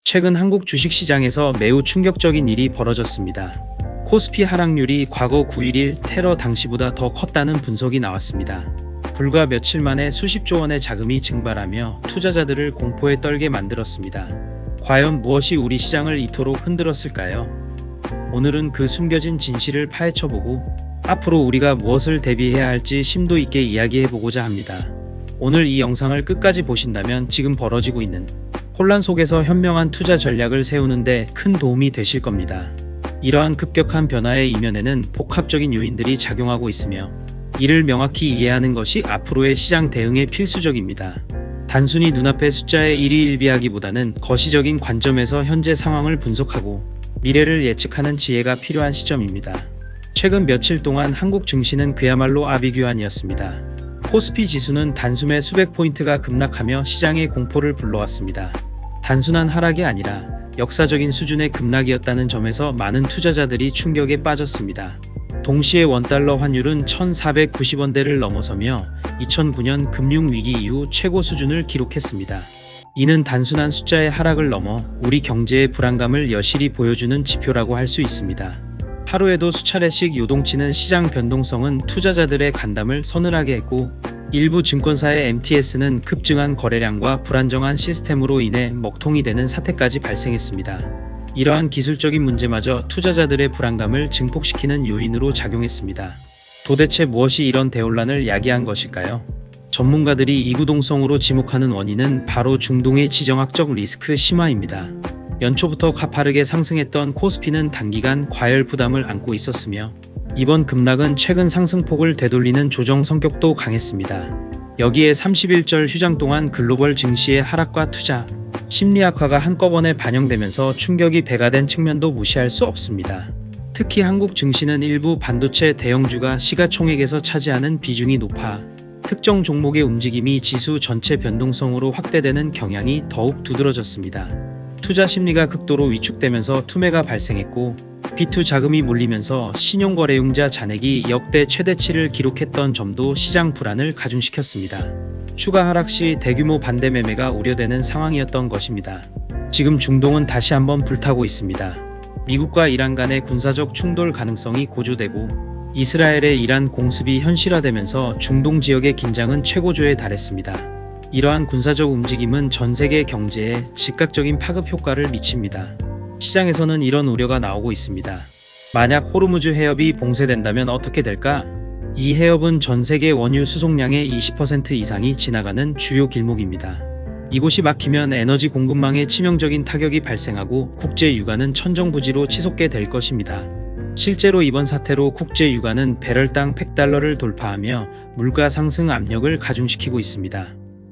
최근 한국 주식시장에서 매우 충격적인 일이 벌어졌습니다. 코스피 하락률이 과거 9.11 테러 당시보다 더 컸다는 분석이 나왔습니다. 불과 며칠 만에 수십조 원의 자금이 증발하며 투자자들을 공포에 떨게 만들었습니다. 과연 무엇이 우리 시장을 이토록 흔들었을까요? 오늘은 그 숨겨진 진실을 파헤쳐보고 앞으로 우리가 무엇을 대비해야 할지 심도 있게 이야기해보고자 합니다. 오늘 이 영상을 끝까지 보신다면 지금 벌어지고 있는 혼란 속에서 현명한 투자 전략을 세우는 데 큰 도움이 되실 겁니다. 이러한 급격한 변화의 이면에는 복합적인 요인들이 작용하고 있으며 이를 명확히 이해하는 것이 앞으로의 시장 대응에 필수적입니다. 단순히 눈앞의 숫자에 일희일비하기보다는 거시적인 관점에서 현재 상황을 분석하고 미래를 예측하는 지혜가 필요한 시점입니다. 최근 며칠 동안 한국 증시는 그야말로 아비규환이었습니다. 코스피 지수는 단숨에 수백 포인트가 급락하며 시장의 공포를 불러왔습니다. 단순한 하락이 아니라 역사적인 수준의 급락이었다는 점에서 많은 투자자들이 충격에 빠졌습니다. 동시에 원달러 환율은 1,490원대를 넘어서며 2009년 금융위기 이후 최고 수준을 기록했습니다. 이는 단순한 숫자의 하락을 넘어 우리 경제의 불안감을 여실히 보여주는 지표라고 할 수 있습니다. 하루에도 수차례씩 요동치는 시장 변동성은 투자자들의 간담을 서늘하게 했고 일부 증권사의 MTS는 급증한 거래량과 불안정한 시스템으로 인해 먹통이 되는 사태까지 발생했습니다. 이러한 기술적인 문제마저 투자자들의 불안감을 증폭시키는 요인으로 작용했습니다. 도대체 무엇이 이런 대혼란을 야기한 것일까요? 전문가들이 이구동성으로 지목하는 원인은 바로 중동의 지정학적 리스크 심화입니다. 연초부터 가파르게 상승했던 코스피는 단기간 과열 부담을 안고 있었으며 이번 급락은 최근 상승폭을 되돌리는 조정 성격도 강했습니다. 여기에 30일절 휴장 동안 글로벌 증시의 하락과 투자 심리 악화가 한꺼번에 반영되면서 충격이 배가 된 측면도 무시할 수 없습니다. 특히 한국 증시는 일부 반도체 대형주가 시가총액에서 차지하는 비중이 높아 특정 종목의 움직임이 지수 전체 변동성으로 확대되는 경향이 더욱 두드러졌습니다. 투자 심리가 극도로 위축되면서 투매가 발생했고 B2 자금이 몰리면서 신용거래융자 잔액이 역대 최대치를 기록했던 점도 시장 불안을 가중시켰습니다. 추가 하락 시 대규모 반대 매매가 우려되는 상황이었던 것입니다. 지금 중동은 다시 한번 불타고 있습니다. 미국과 이란 간의 군사적 충돌 가능성이 고조되고 이스라엘의 이란 공습이 현실화되면서 중동 지역의 긴장은 최고조에 달했습니다. 이러한 군사적 움직임은 전 세계 경제에 즉각적인 파급 효과를 미칩니다. 시장에서는 이런 우려가 나오고 있습니다. 만약 호르무즈 해협이 봉쇄된다면 어떻게 될까? 이 해협은 전 세계 원유 수송량의 20% 이상이 지나가는 주요 길목입니다. 이곳이 막히면 에너지 공급망에 치명적인 타격이 발생하고 국제 유가는 천정부지로 치솟게 될 것입니다. 실제로 이번 사태로 국제 유가는 배럴당 100달러를 돌파하며 물가 상승 압력을 가중시키고 있습니다.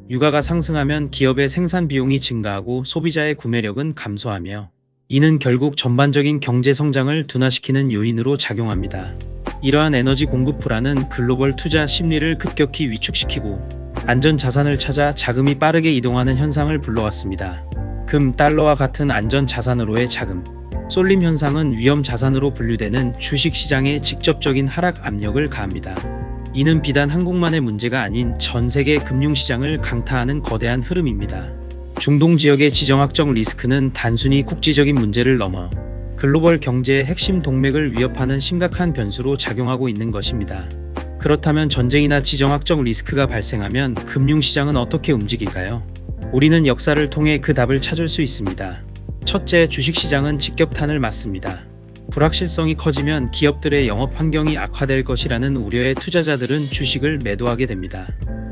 유가가 상승하면 기업의 생산 비용이 증가하고 소비자의 구매력은 감소하며 이는 결국 전반적인 경제 성장을 둔화시키는 요인으로 작용합니다. 이러한 에너지 공급 불안은 글로벌 투자 심리를 급격히 위축시키고 안전 자산을 찾아 자금이 빠르게 이동하는 현상을 불러왔습니다. 금, 달러와 같은 안전 자산으로의 자금, 쏠림 현상은 위험 자산으로 분류되는 주식 시장에 직접적인 하락 압력을 가합니다. 이는 비단 한국만의 문제가 아닌 전 세계 금융시장을 강타하는 거대한 흐름입니다. 중동 지역의 지정학적 리스크는 단순히 국지적인 문제를 넘어 글로벌 경제의 핵심 동맥을 위협하는 심각한 변수로 작용하고 있는 것입니다. 그렇다면 전쟁이나 지정학적 리스크가 발생하면 금융시장은 어떻게 움직일까요? 우리는 역사를 통해 그 답을 찾을 수 있습니다. 첫째, 주식시장은 직격탄을 맞습니다. 불확실성이 커지면 기업들의 영업 환경이 악화될 것이라는 우려에 투자자들은 주식을 매도하게 됩니다.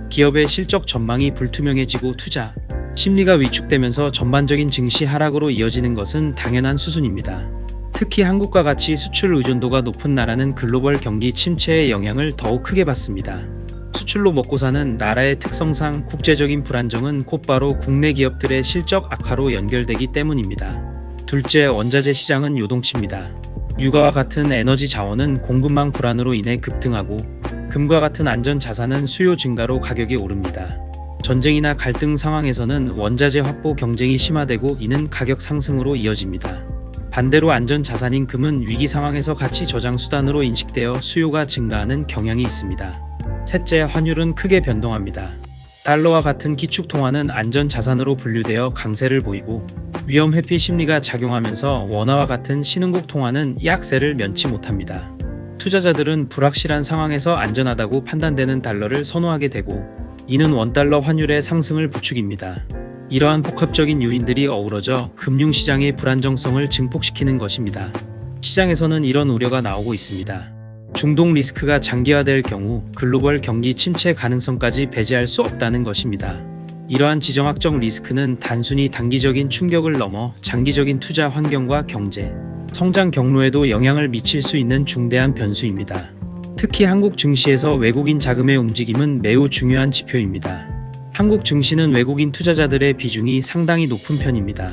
기업의 실적 전망이 불투명해지고 투자 심리가 위축되면서 전반적인 증시 하락으로 이어지는 것은 당연한 수순입니다. 특히 한국과 같이 수출 의존도가 높은 나라는 글로벌 경기 침체의 영향을 더욱 크게 받습니다. 수출로 먹고 사는 나라의 특성상 국제적인 불안정은 곧바로 국내 기업들의 실적 악화로 연결되기 때문입니다. 둘째, 원자재 시장은 요동칩니다. 유가와 같은 에너지 자원은 공급망 불안으로 인해 급등하고 금과 같은 안전 자산은 수요 증가로 가격이 오릅니다. 전쟁이나 갈등 상황에서는 원자재 확보 경쟁이 심화되고 이는 가격 상승으로 이어집니다. 반대로 안전 자산인 금은 위기 상황에서 가치 저장 수단으로 인식되어 수요가 증가하는 경향이 있습니다. 셋째, 환율은 크게 변동합니다. 달러와 같은 기축통화는 안전자산으로 분류되어 강세를 보이고 위험 회피 심리가 작용하면서 원화와 같은 신흥국 통화는 약세를 면치 못합니다. 투자자들은 불확실한 상황에서 안전하다고 판단되는 달러를 선호하게 되고 이는 원달러 환율의 상승을 부추깁니다. 이러한 복합적인 요인들이 어우러져 금융시장의 불안정성을 증폭시키는 것입니다. 시장에서는 이런 우려가 나오고 있습니다. 중동 리스크가 장기화될 경우 글로벌 경기 침체 가능성까지 배제할 수 없다는 것입니다. 이러한 지정학적 리스크는 단순히 단기적인 충격을 넘어 장기적인 투자 환경과 경제, 성장 경로에도 영향을 미칠 수 있는 중대한 변수입니다. 특히 한국 증시에서 외국인 자금의 움직임은 매우 중요한 지표입니다. 한국 증시는 외국인 투자자들의 비중이 상당히 높은 편입니다.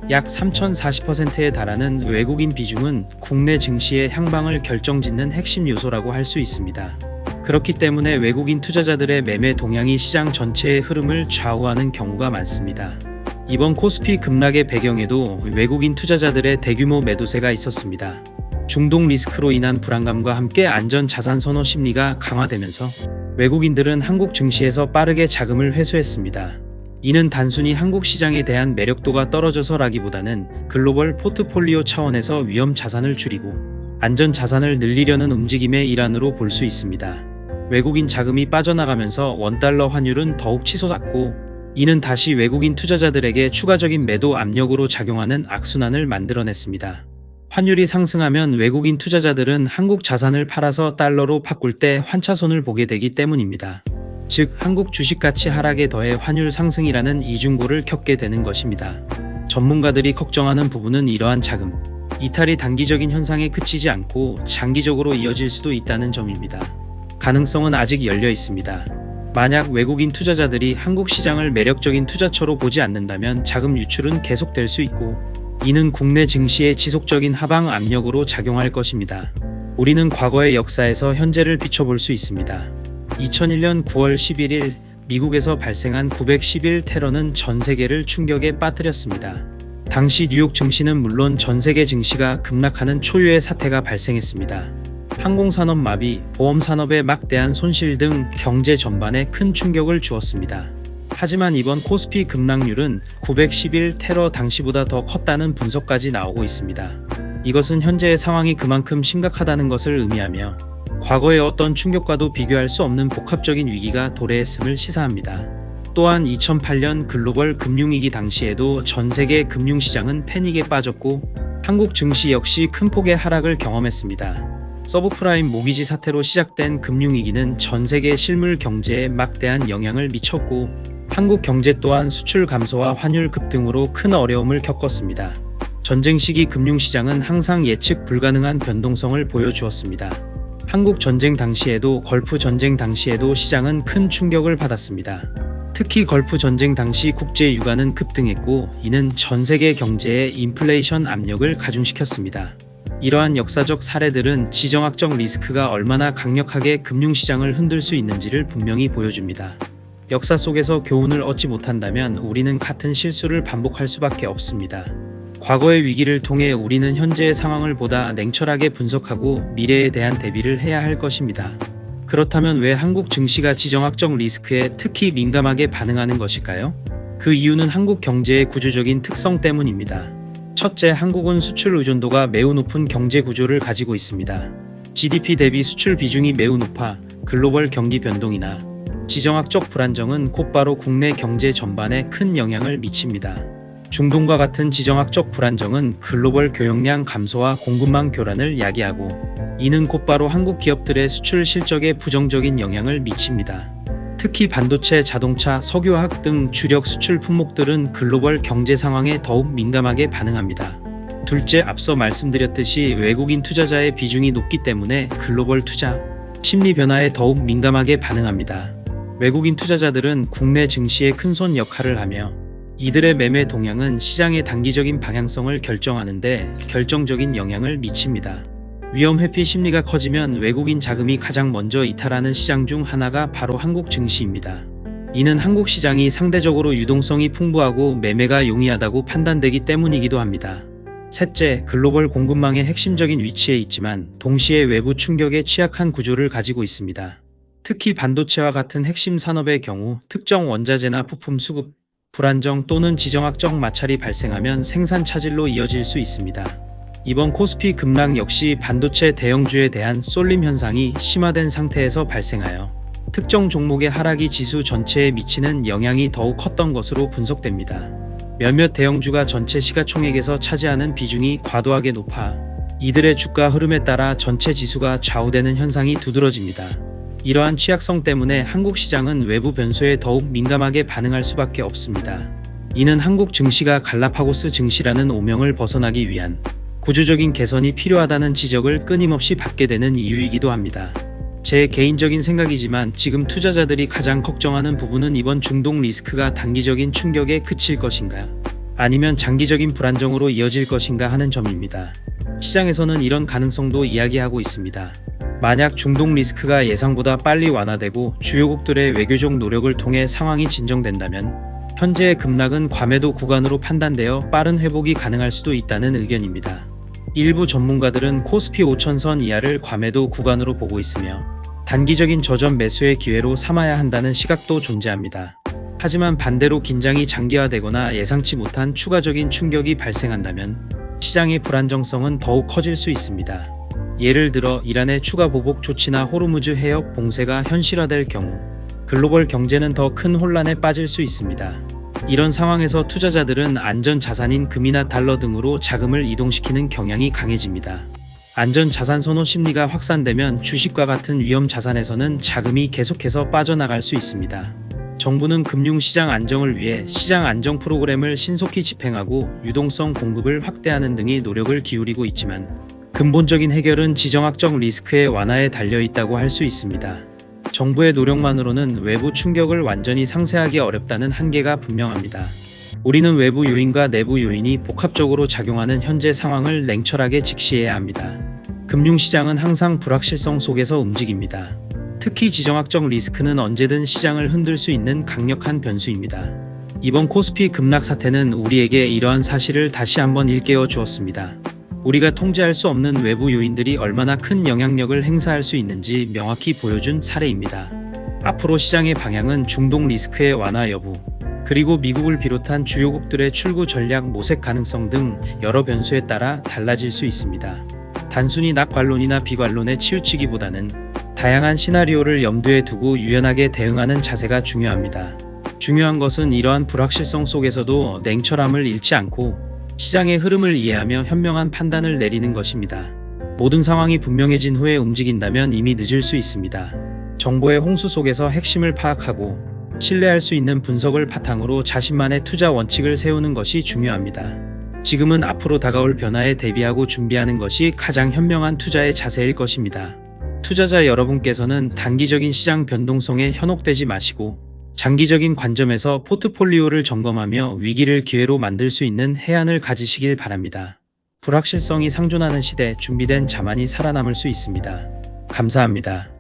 약 3,040%에 달하는 외국인 비중은 국내 증시의 향방을 결정짓는 핵심 요소라고 할 수 있습니다. 그렇기 때문에 외국인 투자자들의 매매 동향이 시장 전체의 흐름을 좌우하는 경우가 많습니다. 이번 코스피 급락의 배경에도 외국인 투자자들의 대규모 매도세가 있었습니다. 중동 리스크로 인한 불안감과 함께 안전 자산 선호 심리가 강화되면서 외국인들은 한국 증시에서 빠르게 자금을 회수했습니다. 이는 단순히 한국 시장에 대한 매력도가 떨어져서라기보다는 글로벌 포트폴리오 차원에서 위험 자산을 줄이고 안전 자산을 늘리려는 움직임의 일환으로 볼 수 있습니다. 외국인 자금이 빠져나가면서 원달러 환율은 더욱 치솟았고 이는 다시 외국인 투자자들에게 추가적인 매도 압력으로 작용하는 악순환을 만들어냈습니다. 환율이 상승하면 외국인 투자자들은 한국 자산을 팔아서 달러로 바꿀 때 환차손을 보게 되기 때문입니다. 즉 한국 주식가치 하락에 더해 환율 상승이라는 이중고를 겪게 되는 것입니다. 전문가들이 걱정하는 부분은 이러한 자금 이탈이 단기적인 현상에 그치지 않고 장기적으로 이어질 수도 있다는 점입니다. 가능성은 아직 열려 있습니다. 만약 외국인 투자자들이 한국 시장을 매력적인 투자처로 보지 않는다면 자금 유출은 계속될 수 있고 이는 국내 증시의 지속적인 하방 압력으로 작용할 것입니다. 우리는 과거의 역사에서 현재를 비춰볼 수 있습니다. 2001년 9월 11일 미국에서 발생한 911 테러는 전 세계를 충격에 빠뜨렸습니다. 당시 뉴욕 증시는 물론 전 세계 증시가 급락하는 초유의 사태가 발생했습니다. 항공산업 마비, 보험산업의 막대한 손실 등 경제 전반에 큰 충격을 주었습니다. 하지만 이번 코스피 급락률은 911 테러 당시보다 더 컸다는 분석까지 나오고 있습니다. 이것은 현재의 상황이 그만큼 심각하다는 것을 의미하며 과거의 어떤 충격과도 비교할 수 없는 복합적인 위기가 도래했음을 시사합니다. 또한 2008년 글로벌 금융위기 당시에도 전 세계 금융시장은 패닉에 빠졌고 한국 증시 역시 큰 폭의 하락을 경험했습니다. 서브프라임 모기지 사태로 시작된 금융위기는 전 세계 실물 경제에 막대한 영향을 미쳤고 한국 경제 또한 수출 감소와 환율 급등으로 큰 어려움을 겪었습니다. 전쟁 시기 금융시장은 항상 예측 불가능한 변동성을 보여주었습니다. 한국 전쟁 당시에도 걸프 전쟁 당시에도 시장은 큰 충격을 받았습니다. 특히 걸프 전쟁 당시 국제 유가는 급등했고 이는 전 세계 경제에 인플레이션 압력을 가중시켰습니다. 이러한 역사적 사례들은 지정학적 리스크가 얼마나 강력하게 금융시장을 흔들 수 있는지를 분명히 보여줍니다. 역사 속에서 교훈을 얻지 못한다면 우리는 같은 실수를 반복할 수밖에 없습니다. 과거의 위기를 통해 우리는 현재의 상황을 보다 냉철하게 분석하고 미래에 대한 대비를 해야 할 것입니다. 그렇다면 왜 한국 증시가 지정학적 리스크에 특히 민감하게 반응하는 것일까요? 그 이유는 한국 경제의 구조적인 특성 때문입니다. 첫째, 한국은 수출 의존도가 매우 높은 경제 구조를 가지고 있습니다. GDP 대비 수출 비중이 매우 높아 글로벌 경기 변동이나 지정학적 불안정은 곧바로 국내 경제 전반에 큰 영향을 미칩니다. 중동과 같은 지정학적 불안정은 글로벌 교역량 감소와 공급망 교란을 야기하고 이는 곧바로 한국 기업들의 수출 실적에 부정적인 영향을 미칩니다. 특히 반도체, 자동차, 석유화학 등 주력 수출 품목들은 글로벌 경제 상황에 더욱 민감하게 반응합니다. 둘째, 앞서 말씀드렸듯이 외국인 투자자의 비중이 높기 때문에 글로벌 투자 심리 변화에 더욱 민감하게 반응합니다. 외국인 투자자들은 국내 증시에 큰손 역할을 하며 이들의 매매 동향은 시장의 단기적인 방향성을 결정하는데 결정적인 영향을 미칩니다. 위험 회피 심리가 커지면 외국인 자금이 가장 먼저 이탈하는 시장 중 하나가 바로 한국 증시입니다. 이는 한국 시장이 상대적으로 유동성이 풍부하고 매매가 용이하다고 판단되기 때문이기도 합니다. 셋째, 글로벌 공급망의 핵심적인 위치에 있지만 동시에 외부 충격에 취약한 구조를 가지고 있습니다. 특히 반도체와 같은 핵심 산업의 경우 특정 원자재나 부품 수급, 불안정 또는 지정학적 마찰이 발생하면 생산 차질로 이어질 수 있습니다. 이번 코스피 급락 역시 반도체 대형주에 대한 쏠림 현상이 심화된 상태에서 발생하여 특정 종목의 하락이 지수 전체에 미치는 영향이 더욱 컸던 것으로 분석됩니다. 몇몇 대형주가 전체 시가총액에서 차지하는 비중이 과도하게 높아 이들의 주가 흐름에 따라 전체 지수가 좌우되는 현상이 두드러집니다. 이러한 취약성 때문에 한국 시장은 외부 변수에 더욱 민감하게 반응할 수밖에 없습니다. 이는 한국 증시가 갈라파고스 증시라는 오명을 벗어나기 위한 구조적인 개선이 필요하다는 지적을 끊임없이 받게 되는 이유이기도 합니다. 제 개인적인 생각이지만 지금 투자자들이 가장 걱정하는 부분은 이번 중동 리스크가 단기적인 충격에 그칠 것인가, 아니면 장기적인 불안정으로 이어질 것인가 하는 점입니다. 시장에서는 이런 가능성도 이야기하고 있습니다. 만약 중동 리스크가 예상보다 빨리 완화되고 주요국들의 외교적 노력을 통해 상황이 진정된다면 현재의 급락은 과매도 구간으로 판단되어 빠른 회복이 가능할 수도 있다는 의견입니다. 일부 전문가들은 코스피 5000선 이하를 과매도 구간으로 보고 있으며 단기적인 저점 매수의 기회로 삼아야 한다는 시각도 존재합니다. 하지만 반대로 긴장이 장기화되거나 예상치 못한 추가적인 충격이 발생한다면 시장의 불안정성은 더욱 커질 수 있습니다. 예를 들어 이란의 추가 보복 조치나 호르무즈 해협 봉쇄가 현실화될 경우 글로벌 경제는 더 큰 혼란에 빠질 수 있습니다. 이런 상황에서 투자자들은 안전 자산인 금이나 달러 등으로 자금을 이동시키는 경향이 강해집니다. 안전 자산 선호 심리가 확산되면 주식과 같은 위험 자산에서는 자금이 계속해서 빠져나갈 수 있습니다. 정부는 금융시장 안정을 위해 시장 안정 프로그램을 신속히 집행하고 유동성 공급을 확대하는 등의 노력을 기울이고 있지만 근본적인 해결은 지정학적 리스크의 완화에 달려 있다고 할 수 있습니다. 정부의 노력만으로는 외부 충격을 완전히 상쇄하기 어렵다는 한계가 분명합니다. 우리는 외부 요인과 내부 요인이 복합적으로 작용하는 현재 상황을 냉철하게 직시해야 합니다. 금융시장은 항상 불확실성 속에서 움직입니다. 특히 지정학적 리스크는 언제든 시장을 흔들 수 있는 강력한 변수입니다. 이번 코스피 급락 사태는 우리에게 이러한 사실을 다시 한번 일깨워 주었습니다. 우리가 통제할 수 없는 외부 요인들이 얼마나 큰 영향력을 행사할 수 있는지 명확히 보여준 사례입니다. 앞으로 시장의 방향은 중동 리스크의 완화 여부, 그리고 미국을 비롯한 주요국들의 출구 전략 모색 가능성 등 여러 변수에 따라 달라질 수 있습니다. 단순히 낙관론이나 비관론에 치우치기보다는 다양한 시나리오를 염두에 두고 유연하게 대응하는 자세가 중요합니다. 중요한 것은 이러한 불확실성 속에서도 냉철함을 잃지 않고 시장의 흐름을 이해하며 현명한 판단을 내리는 것입니다. 모든 상황이 분명해진 후에 움직인다면 이미 늦을 수 있습니다. 정보의 홍수 속에서 핵심을 파악하고 신뢰할 수 있는 분석을 바탕으로 자신만의 투자 원칙을 세우는 것이 중요합니다. 지금은 앞으로 다가올 변화에 대비하고 준비하는 것이 가장 현명한 투자의 자세일 것입니다. 투자자 여러분께서는 단기적인 시장 변동성에 현혹되지 마시고 장기적인 관점에서 포트폴리오를 점검하며 위기를 기회로 만들 수 있는 해안을 가지시길 바랍니다. 불확실성이 상존하는 시대, 준비된 자만이 살아남을 수 있습니다. 감사합니다.